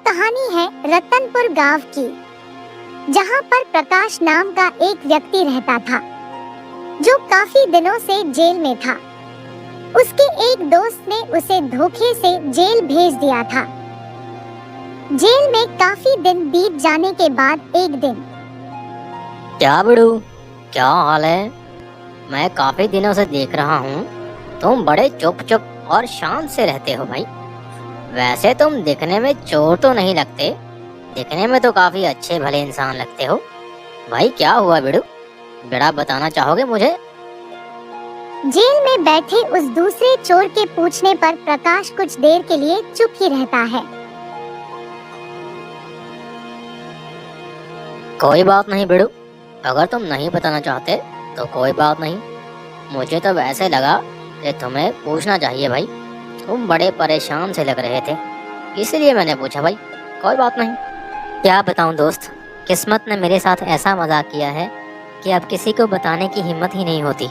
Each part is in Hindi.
कहानी है रतनपुर गांव की, जहां पर प्रकाश नाम का एक व्यक्ति रहता था जो काफी दिनों से जेल में था। उसके एक दोस्त ने उसे धोखे से जेल भेज दिया था। जेल में काफी दिन बीत जाने के बाद एक दिन। क्या बड़ू, क्या हाल है? मैं काफी दिनों से देख रहा हूँ तुम बड़े चुप चुप और शांत से रहते हो भाई। वैसे तुम दिखने में चोर तो नहीं लगते, दिखने में तो काफी अच्छे भले इंसान लगते हो। भाई क्या हुआ बिड़ू, जरा बताना चाहोगे मुझे? जेल में बैठे उस दूसरे चोर के पूछने पर प्रकाश कुछ देर के लिए चुप ही रहता है। कोई बात नहीं बिड़ू, अगर तुम नहीं बताना चाहते तो कोई बात नहीं। मुझे तो वैसे लगा कि तुम्हें पूछना चाहिए भाई, तुम बड़े परेशान से लग रहे थे, इसलिए मैंने पूछा भाई। कोई बात नहीं। क्या बताऊं दोस्त, किस्मत ने मेरे साथ ऐसा मजाक किया है कि अब किसी को बताने की हिम्मत ही नहीं होती।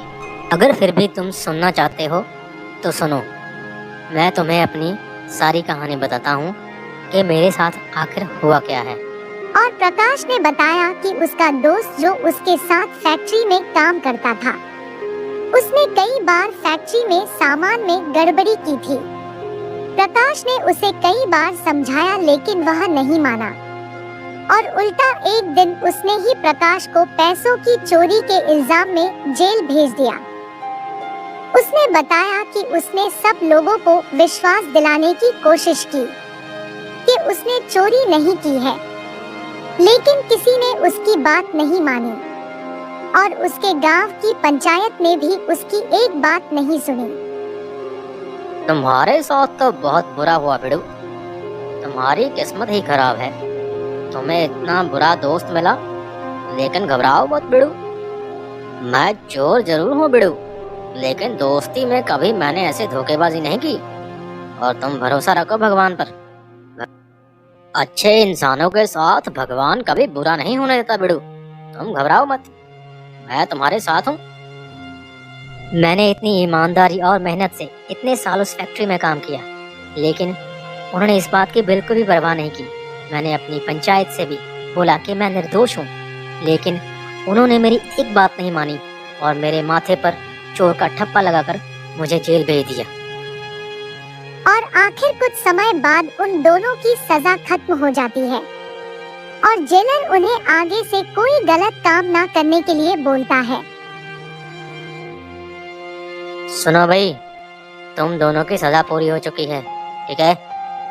अगर फिर भी तुम सुनना चाहते हो तो सुनो, मैं तुम्हें अपनी सारी कहानी बताता हूँ कि मेरे साथ आखिर हुआ क्या है। और प्रकाश ने बताया कि उसका दोस्त जो उसके साथ फैक्ट्री में काम करता था, उसने कई बार फैक्ट्री में सामान में गड़बड़ी की थी। प्रकाश ने उसे कई बार समझाया लेकिन वह नहीं माना और उल्टा एक दिन उसने ही प्रकाश को पैसों की चोरी के इल्जाम में जेल भेज दिया। उसने बताया कि उसने सब लोगों को विश्वास दिलाने की कोशिश की कि उसने चोरी नहीं की है, लेकिन किसी ने उसकी बात नहीं मानी और उसके गांव की पंचायत ने भी उसकी एक बात नहीं सुनी। तुम्हारे साथ तो बहुत बुरा हुआ बिड़ू, तुम्हारी किस्मत ही खराब है, तुम्हें इतना बुरा दोस्त मिला। लेकिन घबराओ मत बिड़ू, मैं चोर जरूर हूँ बिड़ू, लेकिन दोस्ती में कभी मैंने ऐसे धोखेबाजी नहीं की। और तुम भरोसा रखो भगवान पर, अच्छे इंसानों के साथ भगवान कभी बुरा नहीं होने देता बिड़ू। तुम घबराओ मत, मैं तुम्हारे साथ हूँ। मैंने इतनी ईमानदारी और मेहनत से इतने साल उस फैक्ट्री में काम किया, लेकिन उन्होंने इस बात की बिल्कुल भी परवाह नहीं की। मैंने अपनी पंचायत से भी बोला कि मैं निर्दोष हूँ, लेकिन उन्होंने मेरी एक बात नहीं मानी और मेरे माथे पर चोर का ठप्पा लगाकर मुझे जेल भेज दिया। और आखिर कुछ समय बाद उन दोनों की सजा खत्म हो जाती है और जेलर उन्हें आगे से कोई गलत काम ना करने के लिए बोलता है। सुनो भाई, तुम दोनों की सजा पूरी हो चुकी है, ठीक है?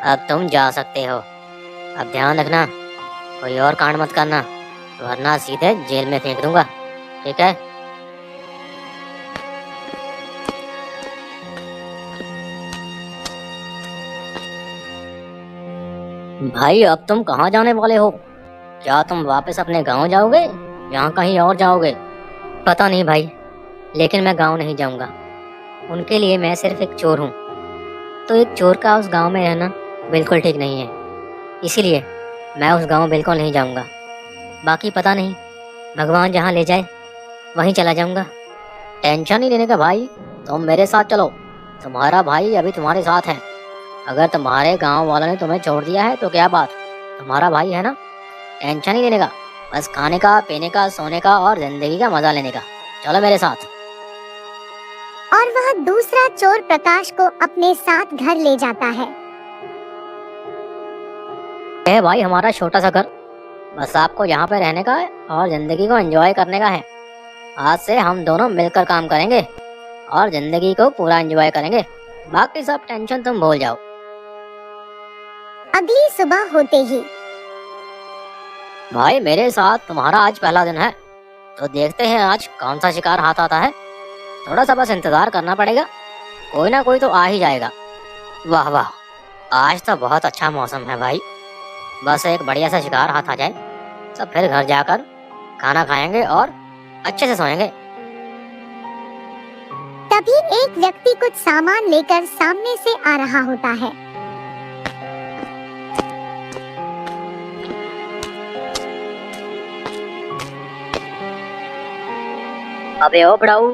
अब तुम जा सकते हो। अब ध्यान रखना, कोई और कांड मत करना, वरना सीधे जेल में फेंक दूंगा, ठीक है? भाई अब तुम कहाँ जाने वाले हो? क्या तुम वापस अपने गांव जाओगे या कहीं और जाओगे? पता नहीं भाई, लेकिन मैं गांव नहीं जाऊंगा। उनके लिए मैं सिर्फ एक चोर हूँ, तो एक चोर का उस गांव में रहना बिल्कुल ठीक नहीं है, इसीलिए मैं उस गांव बिल्कुल नहीं जाऊंगा। बाकी पता नहीं, भगवान जहाँ ले जाए वहीं चला जाऊंगा। टेंशन नहीं लेने का भाई, तुम मेरे साथ चलो, तुम्हारा भाई अभी तुम्हारे साथ है। अगर तुम्हारे गांव वालों ने तुम्हें छोड़ दिया है तो क्या बात, तुम्हारा भाई है ना। टेंशन नहीं लेने का, बस खाने का, पीने का, सोने का और जिंदगी का मजा लेने का। चलो मेरे साथ। और वह दूसरा चोर प्रकाश को अपने साथ घर ले जाता है। है भाई हमारा छोटा सा घर, बस आपको यहाँ पे रहने का है और जिंदगी को एंजॉय करने का है। आज से हम दोनों मिलकर काम करेंगे और जिंदगी को पूरा एंजॉय करेंगे, बाकी सब टेंशन तुम भूल जाओ। अगली सुबह होते ही भाई मेरे साथ तुम्हारा आज पहला दिन है, तो देखते हैं आज कौन सा शिकार हाथ आता है। थोड़ा सा बस इंतजार करना पड़ेगा, कोई ना कोई तो आ ही जाएगा। वाह वाह, आज तो बहुत अच्छा मौसम है भाई, बस एक बढ़िया सा शिकार हाथ आ जाए, सब फिर घर जाकर खाना खाएंगे और अच्छे से सोएंगे। तभी एक व्यक्ति कुछ सामान लेकर सामने से आ रहा होता है। अबे ओ बड़ाऊ,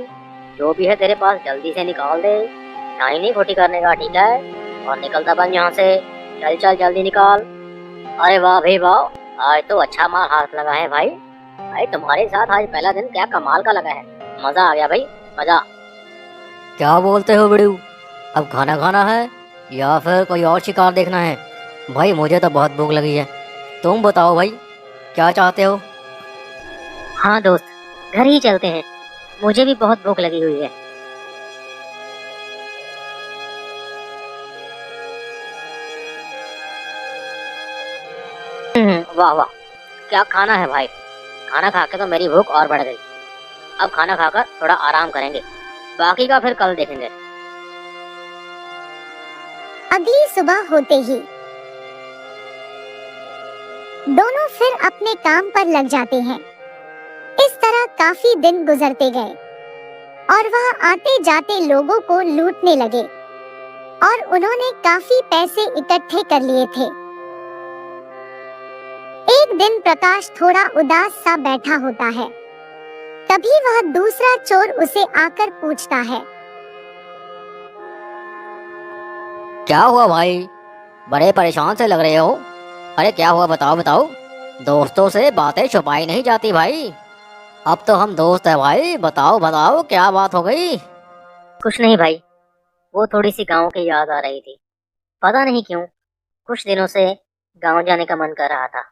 जो भी है तेरे पास जल्दी से निकाल दे, टाइम नहीं खोटी करने का, ठीक है? और निकलता बन यहाँ से, चल चल जल्दी निकाल। अरे वाह भाई वाह, आज तो अच्छा माल हाथ लगा है भाई। भाई तुम्हारे साथ आज पहला दिन क्या कमाल का लगा है। मजा आ गया भाई, मजा। क्या बोलते हो बिड़ू, अब खाना खाना है या फिर कोई और शिकार देखना है? भाई मुझे तो बहुत भूख लगी है, तुम बताओ भाई क्या चाहते हो? हाँ दोस्त, घर ही चलते हैं, मुझे भी बहुत भूख लगी हुई है। वाह वाह, क्या खाना है भाई। खाना खा के तो मेरी भूख और बढ़ गई। अब खाना खाकर थोड़ा आराम करेंगे, बाकी का फिर कल देखेंगे। अगली सुबह होते ही दोनों फिर अपने काम पर लग जाते हैं। इस तरह काफी दिन गुजरते गए और वह आते जाते लोगों को लूटने लगे और उन्होंने काफी पैसे इकट्ठे कर लिए थे। एक दिन प्रकाश थोड़ा उदास सा बैठा होता है। तभी वह दूसरा चोर उसे आकर पूछता है, क्या हुआ भाई, बड़े परेशान से लग रहे हो? अरे क्या हुआ, बताओ बताओ। दोस्तों से बातें छुपाई नहीं जाती भाई, अब तो हम दोस्त है भाई। बताओ बताओ क्या बात हो गई? कुछ नहीं भाई, वो थोड़ी सी गांव की याद आ रही थी। पता नहीं क्यों कुछ दिनों से गांव जाने का मन कर रहा था।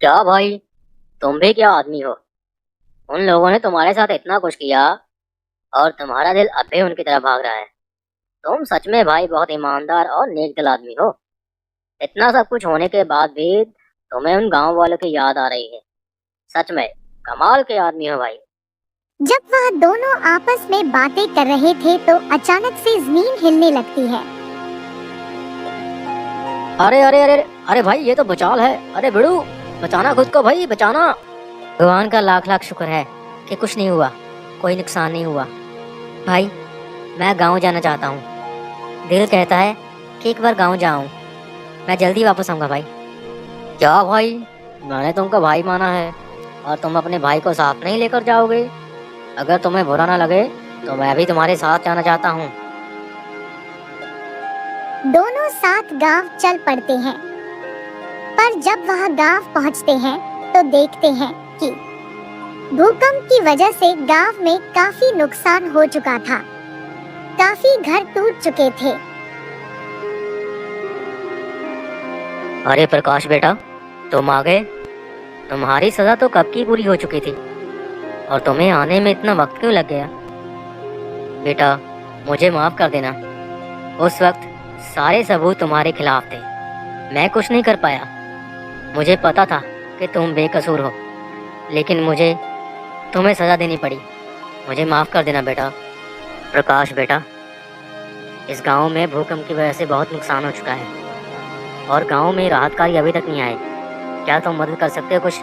क्या भाई, तुम भी क्या आदमी हो। उन लोगों ने तुम्हारे साथ इतना कुछ किया और तुम्हारा दिल अब भी उनकी तरफ भाग रहा है। तुम सच में भाई बहुत ईमानदार और नेक दिल आदमी हो। इतना सब कुछ होने के बाद भी तुम्हें उन गांव वालों की याद आ रही है। सच में कमाल के आदमी हो भाई। जब वह दोनों आपस में बातें कर रहे थे तो अचानक से जमीन हिलने लगती है। अरे अरे अरे अरे भाई, ये तो भूचाल है। अरे बिड़ू, बचाना खुद को भाई, बचाना। भगवान का लाख लाख शुक्र है कि कुछ नहीं हुआ, कोई नुकसान नहीं हुआ। भाई मैं गांव जाना चाहता हूँ, दिल कहता है कि एक बार गांव जाऊँ। मैं जल्दी वापस आऊँगा भाई। क्या भाई, मैंने तुमको भाई माना है और तुम अपने भाई को साथ नहीं लेकर जाओगे? अगर तुम्हें बुरा ना लगे तो मैं भी तुम्हारे साथ जाना चाहता हूँ। दोनों साथ गांव चल पड़ते हैं, पर जब वह गांव पहुंचते हैं तो देखते हैं कि भूकंप की वजह से गांव में काफी नुकसान हो चुका था। काफी घर टूट चुके थे। अरे प्रकाश बेटा, तुम आ गए। तुम्हारी सजा तो कब की पूरी हो चुकी थी और तुम्हें आने में इतना वक्त क्यों लग गया? बेटा मुझे माफ कर देना, उस वक्त सारे सबूत तुम्हारे खिलाफ थे, मैं कुछ नहीं कर पाया। मुझे पता था कि तुम बेकसूर हो, लेकिन मुझे तुम्हें सजा देनी पड़ी। मुझे माफ कर देना बेटा। प्रकाश बेटा, इस गांव में भूकंप की वजह से बहुत नुकसान हो चुका है और गांव में राहत कार्य अभी तक नहीं आए। क्या तुम मदद कर सकते हो कुछ?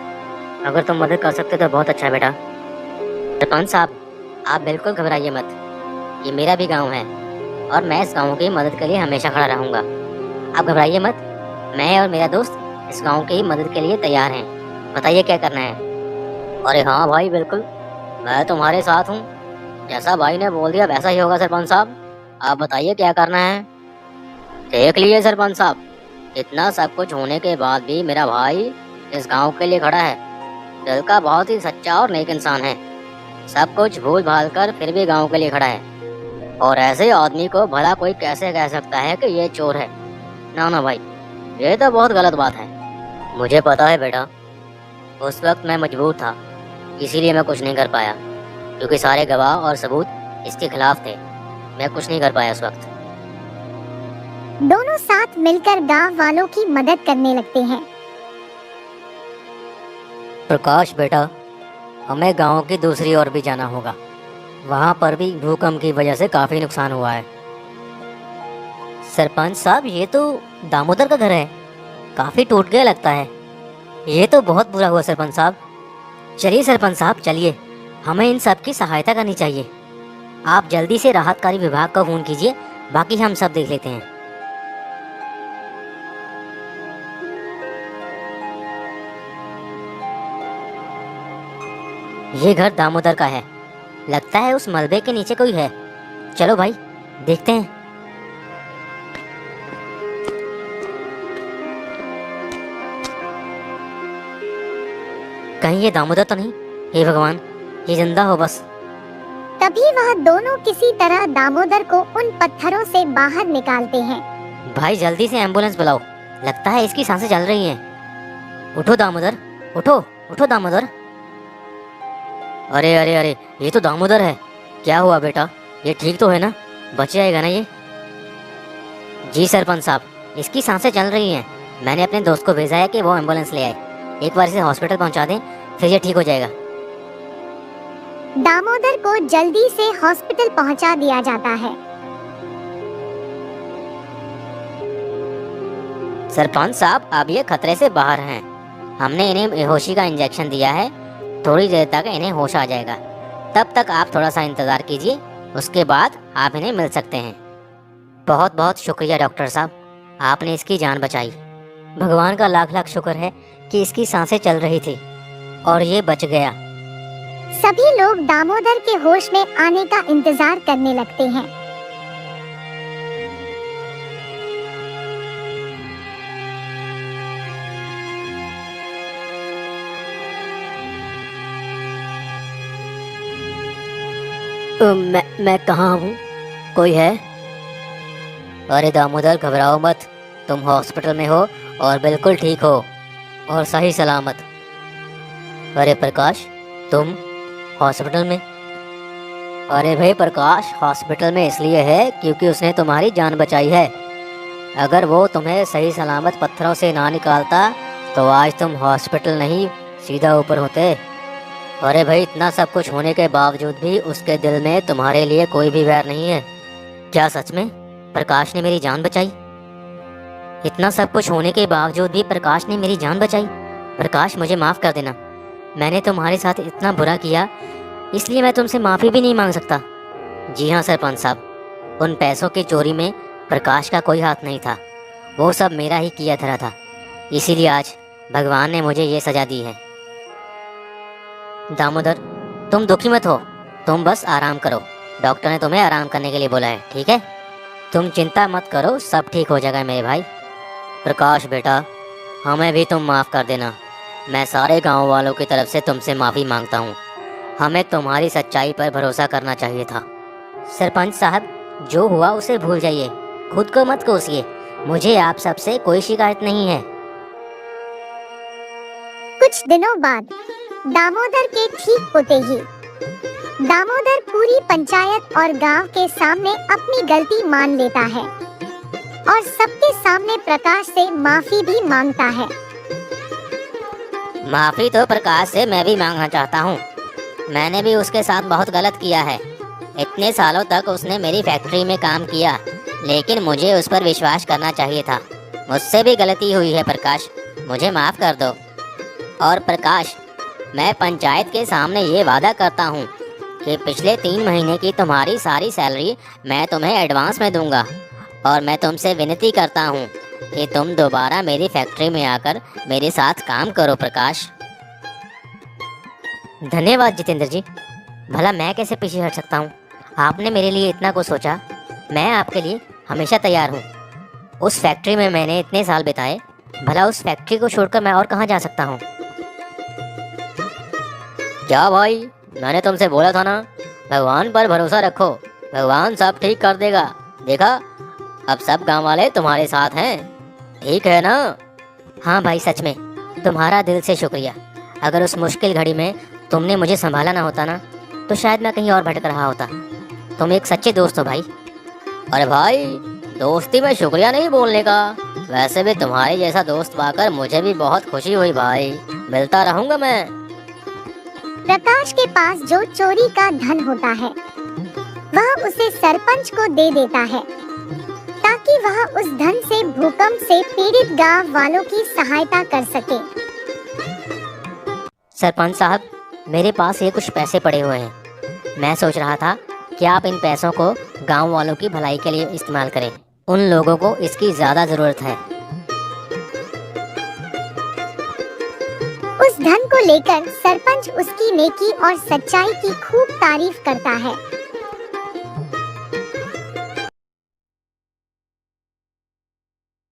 अगर तुम मदद कर सकते हो तो बहुत अच्छा है बेटा। सरपंच साहब, आप बिल्कुल घबराइए मत, ये मेरा भी गांव है और मैं इस गांव की मदद के लिए हमेशा खड़ा रहूँगा। आप घबराइए मत, मैं और मेरा दोस्त इस गांव की मदद के लिए तैयार हैं। बताइए क्या करना है? अरे हाँ भाई बिल्कुल, मैं तुम्हारे साथ हूँ। जैसा भाई ने बोल दिया वैसा ही होगा सरपंच साहब। आप बताइए क्या करना है? देख लिए सरपंच साहब, इतना सब कुछ होने के बाद भी मेरा भाई इस गांव के लिए खड़ा है। दिल का बहुत ही सच्चा और नेक इंसान है, सब कुछ भूल भाल कर फिर भी गांव के लिए खड़ा है। और ऐसे आदमी को भला कोई कैसे कह सकता है कि ये चोर है? ना ना भाई, ये तो बहुत गलत बात है। मुझे पता है बेटा, उस वक्त मैं मजबूर था, इसीलिए मैं कुछ नहीं कर पाया, क्योंकि सारे गवाह और सबूत इसके खिलाफ थे। मैं कुछ नहीं कर पाया उस वक्त। दोनों साथ मिलकर गांव वालों की मदद करने लगते हैं। प्रकाश बेटा, हमें गांव की दूसरी ओर भी जाना होगा, वहां पर भी भूकंप की वजह से काफी नुकसान हुआ है। सरपंच साहब, ये तो दामोदर का घर है, काफी टूट गया लगता है। ये तो बहुत बुरा हुआ सरपंच साहब। चलिए सरपंच साहब चलिए, हमें इन सब की सहायता करनी चाहिए। आप जल्दी से राहत कार्य विभाग को फोन कीजिए, बाकी हम सब देख लेते हैं। ये घर दामोदर का है, लगता है उस मलबे के नीचे कोई है। चलो भाई देखते हैं। कहीं ये दामोदर तो नहीं? हे भगवान, ये जिंदा हो बस। तभी वह दोनों किसी तरह दामोदर को उन पत्थरों से बाहर निकालते हैं। भाई जल्दी से एम्बुलेंस बुलाओ, लगता है इसकी सांसें चल रही हैं। उठो दामोदर, उठो उठो दामोदर। अरे अरे अरे, ये तो दामोदर है। क्या हुआ बेटा, ये ठीक तो है ना? बच जाएगा ना ये? जी सरपंच साहब, इसकी सांसें चल रही हैं। मैंने अपने दोस्त को भेजा है कि वो एम्बुलेंस ले आए। एक बार इसे हॉस्पिटल पहुंचा दें, फिर ये ठीक हो जाएगा। दामोदर को जल्दी से हॉस्पिटल पहुंचा दिया जाता है। सरपंच साहब, अब ये खतरे से बाहर हैं। हमने इन्हें बेहोशी का इंजेक्शन दिया है। थोड़ी देर तक इन्हें होश आ जाएगा। तब तक आप थोड़ा सा इंतज़ार कीजिए, उसके बाद आप इन्हें मिल सकते हैं। बहुत बहुत शुक्रिया डॉक्टर साहब, आपने इसकी जान बचाई। भगवान का लाख लाख शुक्र है कि इसकी सांसें चल रही थी और ये बच गया। सभी लोग दामोदर के होश में आने का इंतजार करने लगते हैं। मैं कहाँ हूँ? कोई है? अरे दामोदर, घबराओ मत। तुम हॉस्पिटल में हो और बिल्कुल ठीक हो और सही सलामत। अरे प्रकाश, तुम हॉस्पिटल में? अरे भाई प्रकाश हॉस्पिटल में इसलिए है क्योंकि उसने तुम्हारी जान बचाई है। अगर वो तुम्हें सही सलामत पत्थरों से ना निकालता तो आज तुम हॉस्पिटल नहीं सीधा ऊपर होते। अरे भाई, इतना सब कुछ होने के बावजूद भी उसके दिल में तुम्हारे लिए कोई भी वैर नहीं है। क्या सच में प्रकाश ने मेरी जान बचाई? इतना सब कुछ होने के बावजूद भी प्रकाश ने मेरी जान बचाई। प्रकाश, मुझे माफ़ कर देना। मैंने तुम्हारे साथ इतना बुरा किया, इसलिए मैं तुमसे माफ़ी भी नहीं मांग सकता। जी हाँ सरपंच साहब, उन पैसों की चोरी में प्रकाश का कोई हाथ नहीं था। वो सब मेरा ही किया धरा था। इसीलिए आज भगवान ने मुझे ये सज़ा दी है। दामोदर, तुम दुखी मत हो, तुम बस आराम करो। डॉक्टर ने तुम्हें आराम करने के लिए बोला है, ठीक है? तुम चिंता मत करो, सब ठीक हो जाएगा मेरे भाई। प्रकाश बेटा, हमें भी तुम माफ़ कर देना। मैं सारे गांव वालों की तरफ से तुमसे माफ़ी मांगता हूँ। हमें तुम्हारी सच्चाई पर भरोसा करना चाहिए था। सरपंच साहब, जो हुआ उसे भूल जाइए, खुद को मत कोसिए। मुझे आप सबसे कोई शिकायत नहीं है। कुछ दिनों बाद दामोदर के ठीक होते ही दामोदर पूरी पंचायत और गांव के सामने अपनी गलती मान लेता है और सबके सामने प्रकाश से माफी भी मांगता है। माफ़ी तो प्रकाश से मैं भी मांगना चाहता हूँ। मैंने भी उसके साथ बहुत गलत किया है। इतने सालों तक उसने मेरी फैक्ट्री में काम किया, लेकिन मुझे उस पर विश्वास करना चाहिए था। मुझसे भी गलती हुई है प्रकाश, मुझे माफ़ कर दो। और प्रकाश, मैं पंचायत के सामने ये वादा करता हूँ कि पिछले 3 महीने की तुम्हारी सारी सैलरी मैं तुम्हें एडवांस में दूंगा। और मैं तुमसे विनती करता हूँ कि तुम दोबारा मेरी फैक्ट्री में आकर मेरे साथ काम करो प्रकाश। धन्यवाद जितेंद्र जी। भला मैं कैसे पीछे हट सकता हूँ? आपने मेरे लिए इतना कुछ सोचा, मैं आपके लिए हमेशा तैयार हूँ। उस फैक्ट्री में मैंने इतने साल बिताए, भला उस फैक्ट्री को छोड़कर मैं और कहाँ जा सकता हूँ? क्या भाई, मैंने तुमसे बोला था ना, भगवान पर भरोसा रखो, भगवान सब ठीक कर देगा। देखा, अब सब गांव वाले तुम्हारे साथ हैं, ठीक है ना? हाँ भाई, सच में तुम्हारा दिल से शुक्रिया। अगर उस मुश्किल घड़ी में तुमने मुझे संभाला ना होता ना, तो शायद मैं कहीं और भटक रहा होता। तुम एक सच्चे दोस्त हो भाई। अरे भाई, दोस्ती में शुक्रिया नहीं बोलने का। वैसे भी तुम्हारे जैसा दोस्त पाकर मुझे भी बहुत खुशी हुई भाई। मिलता रहूंगा मैं। प्रकाश के पास जो चोरी का धन होता है वह उसे सरपंच को दे देता है ताकि वह उस धन से भूकंप से पीड़ित गांव वालों की सहायता कर सके। सरपंच साहब, मेरे पास ये कुछ पैसे पड़े हुए हैं। मैं सोच रहा था कि आप इन पैसों को गांव वालों की भलाई के लिए इस्तेमाल करें। उन लोगों को इसकी ज़्यादा ज़रूरत है। उस धन को लेकर सरपंच उसकी नेकी और सच्चाई की खूब तारीफ करता है।